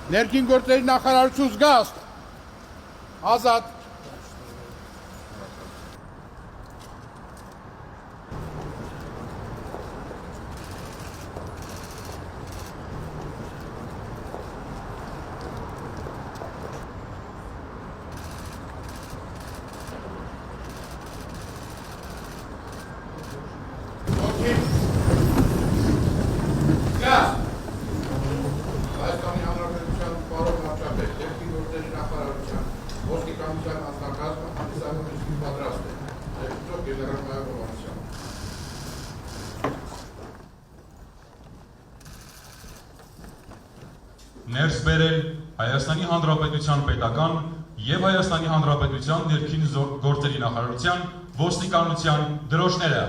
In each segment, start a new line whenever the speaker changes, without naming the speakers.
Ներքին գործերի նախարարություն զգաստ, Ազատ։
Ներս բերել Հայաստանի Հանրապետության պետական և Հայաստանի Հանրապետության ներքին գործերի նախարարության ոստիկանության դրոշները։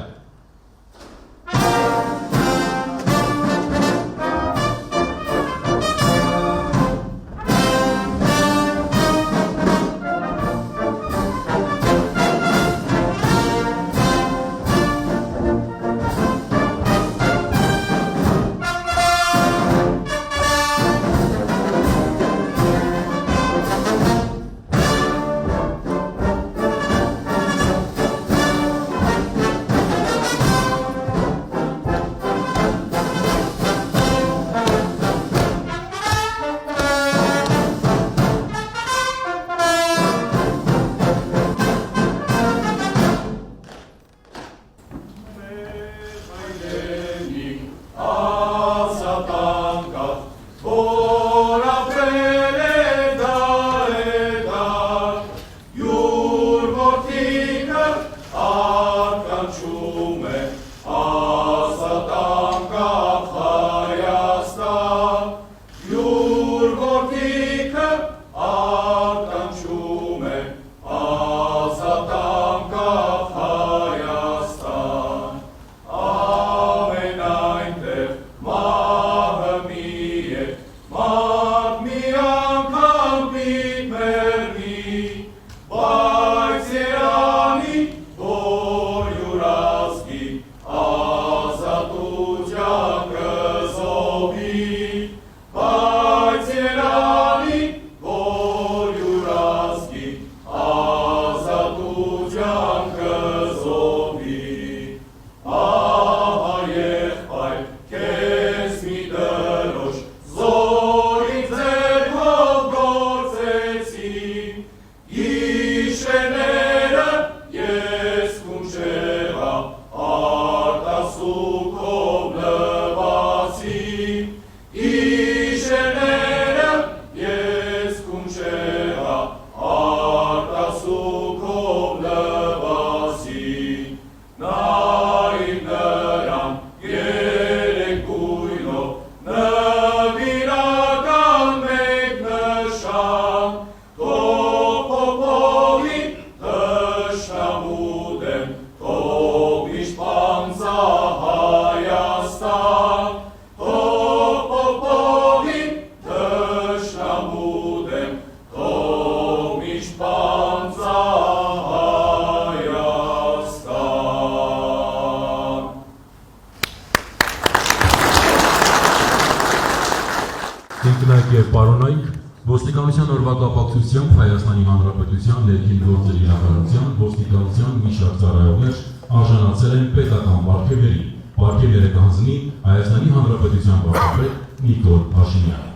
Ինքնայք և պարոնայք, ոստիկանության օրվա կապակցությամբ Հայաստանի Հանրապետության ներքին գործերի նախարարության ոստիկանության մի շարք ծառայողներ արժանացել են պետական պարգևների։ Պարգևները կհանձնի Հայաստանի Հանրապետության վարչապետ Նիկոլ Փաշինյանը։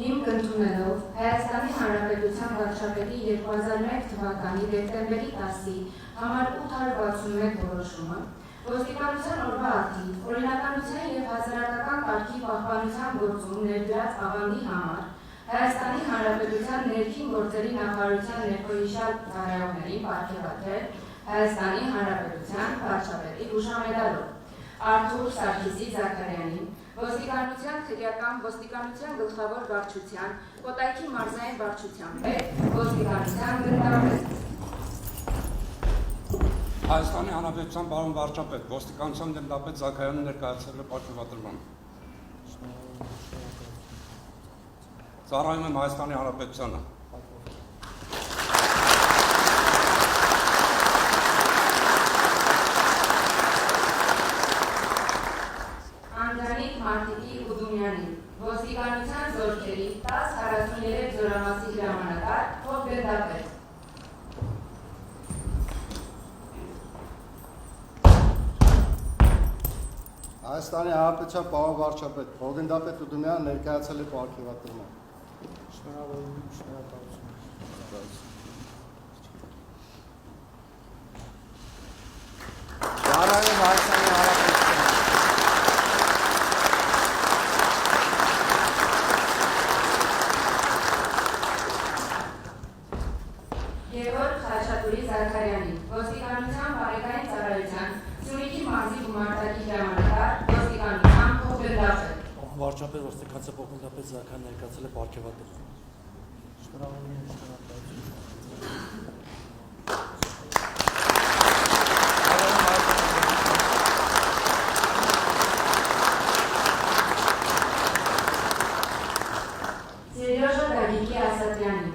Հիմք ընդունելով Հայաստանի Հանրապետության վարչապետի 2001 թվականի դեկտեմբերի 10-ի համար 861 որոշումը, ոստիկանության օրվա արդիվ օրինականության և հասարակական կարգի պահպանության գործում ներդրած աղանդի համար Հայաստանի Հանրապետության ներքին գործերի նախարարության ներկայացյալ ծառայողներին պարգևատրել Հայաստանի Հանրապետության վարչապետի հուշամեդալով, Արթուր Սարգիսի Զաքարյանին, ոստիկանության քրեական ոստիկանության գլխավոր վարչության, Կոտայքի մարզային վարչության պետ, ոստիկանության գնդապետ։
Հայաստանի Հանրապետության պարոն վարչապետ, ոստիկանության գնդապետ Զաքարյանը ներկայացրել է պարգևատրման։ Ծառայում եմ Հայաստանի Հանրապետությանը։
Անդրանիկ
Հայաստանի Հանրապետության պարոն վարչապետ, Բողոնդապետ Ուդումյանը ներկայացել է պարգևատրման։
Շնորհավորում եմ, շնորհակալություն։
Ծառայում Հայաստանի Հանրապետության
Գևորգ Խաչատուրի Զաքարյանին, ոստիկանության բարեկային ծառայության Սյունիքի մարզի գումարտակի հրամանատար, ոստիկանության փոխգնդապետ։
Վարչապետ ոստիկանության փոխգնդապետ Զաքարյանն ներկայացել է պարգևատրման։ Շնորհավորում եմ, շնորհակալություն։
Սերյոժա Դագիկի Ասատրյանին,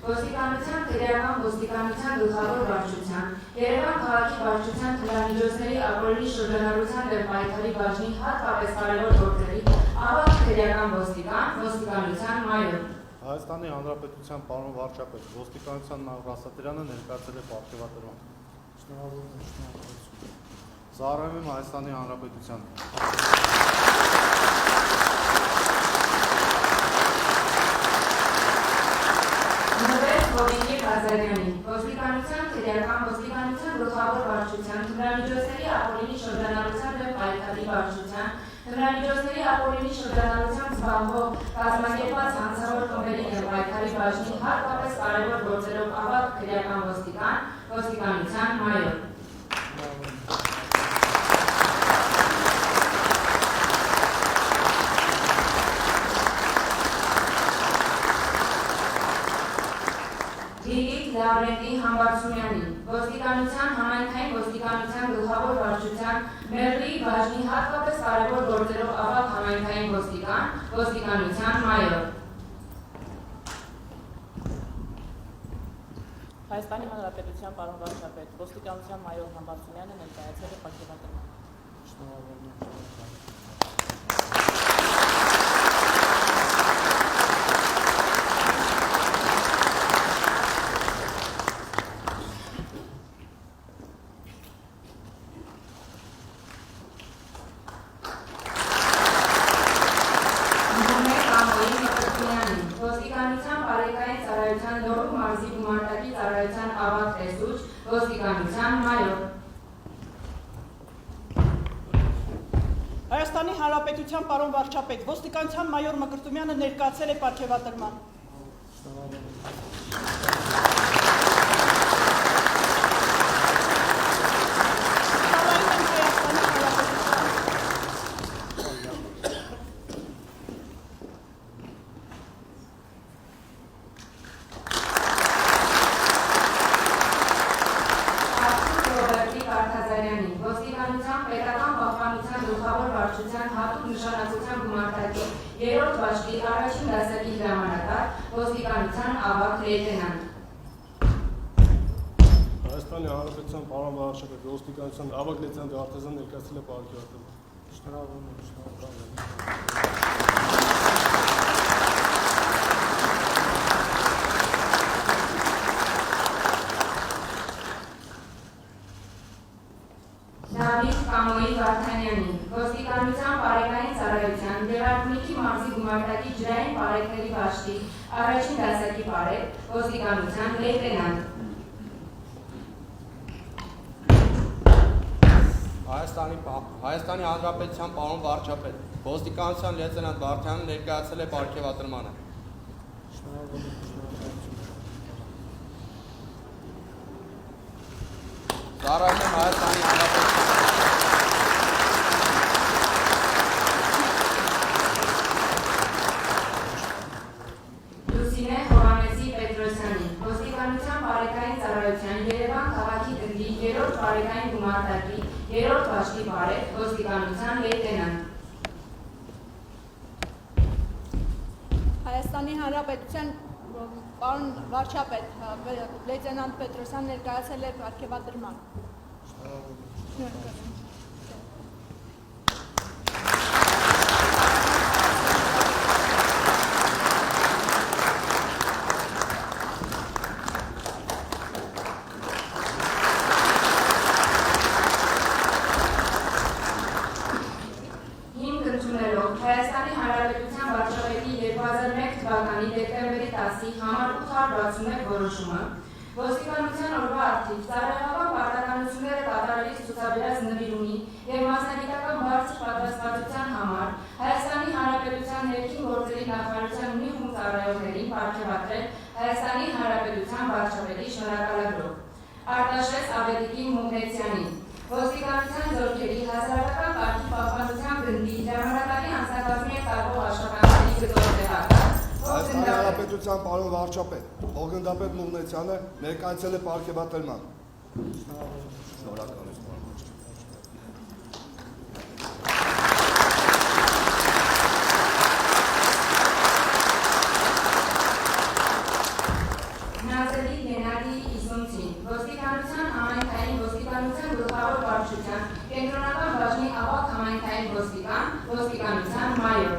ոստիկանության քրեական ոստիկանության գլխավոր վարչության, Երևան քաղաքի վարչության թմրամիջոցների ապօրինի շրջանառության դեմ պայքարի բաժնի հատկապես կարևոր գործերի ավագ քրեական ոստիկան, ոստիկանության մայոր։
Հայաստանի Հանրապետության պարոն վարչապետ, ոստիկանության Նահոր Ասատրյանը ներկայացել է պարգևատրման։
Շնորհավորում եմ, շնորհակալություն։
Ծառայում եմ Հայաստանի Հանրապետության։
Նվեր Հովինի Ղազարյանին, ոստիկանության քրեական ոստիկանության գլխավոր վարչության, թմրամիջոցների ապօրինի շրջանառության դեմ պայքարի վարչության, թմրամիջոցների ապօրինի շրջանառությամբ զբաղվող կազմակերպված հանցավոր խմբերի դեմ պայքարի բաժնի հատկապես կարևոր գործերով ավագ քրեական ոստիկան, ոստիկանության մայոր։ Դիգիկ Լավրենտի Համբարձումյանին, ոստիկանության համայնքային ոստիկանության գլխավոր վարչության Մեղրի բաժնի հատկապես կարևոր գործերով ավագ համայնքային ոստիկան, ոստիկանության մայոր։
Հայաստանի Հանրապետության պարոն վարչապետ, ոստիկանության մայոր Համբարձումյանը ներկայացել է պարգևատրման։
Շնորհավորում եմ, շնորհակալություն։
Ոստիկանության բարեկային ծառայության Լոռու մարզի գումարտակի ծառայության ավագ տեսուչ, ոստիկանության մայոր։
Հայաստանի Հանրապետության պարոն վարչապետ, ոստիկանության մայոր Մկրտումյանը ներկայացել է պարգևատրման։
Ոստիկանության պետական պահպանության գլխավոր վարչության հատուկ նշանակության գումարտակի 3-րդ բաժնի առաջին դասակի հրամանատար, ոստիկանության ավագ լեյտենանտ։
Հայաստանի Հանրապետության պարոն վարչապետ, ոստիկանության ավագ լեյտենանտ Արտազան ներկայացել է պարգևատրման։
Շնորհավորում եմ, շնորհակալություն։
Դավիթ Կամոյի Վարդանյանին, ոստիկանության բարեկային ծառայության Գեղարքունիքի մարզի գումարտակի ջրային պարեկների բաժնի առաջին դասակի պարեկ, ոստիկանության լեյտենանտ։
Հայաստանի Հանրապետության պարոն վարչապետ, ոստիկանության լեյտենանտ Վարդանյանը ներկայացել է պարգևատրմանը։
Շնորհավորում եմ, շնորհակալություն։
Ծառայում եմ Հայաստանի Հանրապետության
Լուսինե Հովհաննեսի Պետրոսյանին, ոստիկանության բարեկային ծառայության Երևան քաղաքի գնդի 3-րդ բարեկային գումարտակի 3-րդ բաժնի պարեկ, ոստիկանության լեյտենանտ։
Հայաստանի Հանրապետության պարոն վարչապետ, լեյտենանտ Պետրոսյան ներկայացել է պարգևատրման։ Շնորհակալություն։
61 որոշումը ոստիկանության օրվա արդիվ ծառայողական պարտականությունները կատարելիս ցուցաբերած նվիրումի և մասնագիտական բարձր պատրաստվածության համար Հայաստանի Հանրապետության ներքին գործերի նախարարության մի խումբ ծառայողներին պարգևատրել Հայաստանի Հանրապետության վարչապետի շնորհակալագրով։ Արտաշես Ավետիքին Մուկնեցյանին ոստիկանության զորքերի հասարակական կարգի պահպանության գնդի ժամանակի անձնակազմի հետ տարվող աշխատանքների գծով տեղակալ
Հայաստանի Հանրապետության պարոն վարչապետ, Օգնդապետ Մուղնեցյանը ներկայացել է պարգևատրման։ Շնորհակալություն, պարոն վարչապետ։
Նազելի Գենադի Իսունցին ոստիկանության համայնքային ոստիկանության գլխավոր վարչության կենտրոնական բաժնի ավագ համայնքային ոստիկան, ոստիկանության մայոր։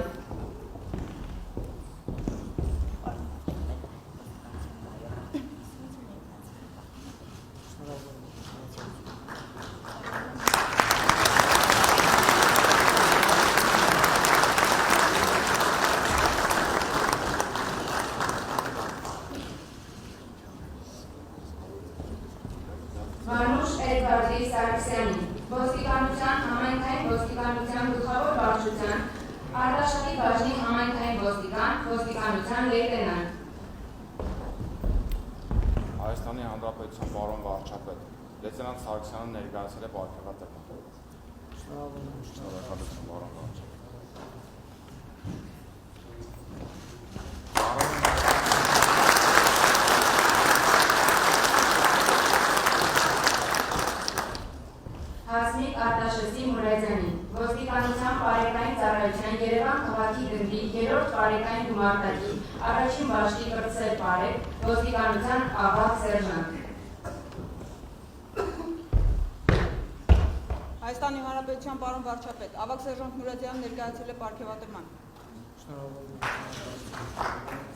Մանուշ Էդվարդի Սարգսյանին ոստիկանության համայնքային ոստիկանության գլխավոր վարչության Արտաշատի բաժնի համայնքային ոստիկան, ոստիկանության լեյտենանտ։
Հայաստանի Հանրապետության պարոն վարչապետ, լեյտենանտ Սարգսյանը ներկայացել է պարգևատրման։ Շնորհակալություն, պարոն վարչապետ։
Հասմիկ Արտաշեսի Մուրադյանին ոստիկանության պարեկային ծառայության Երևան քաղաքի գնդի 3-րդ պարեկային գումարտակի առաջին բաժնի կրտսեր պարեկ, ոստիկանության ավագ սերժանտ։
Հայաստանի Հանրապետության պարոն վարչապետ, ավագ սերժանտ Մուրադյանը ներկայացել է պարգևատրման։
Շնորհակալություն։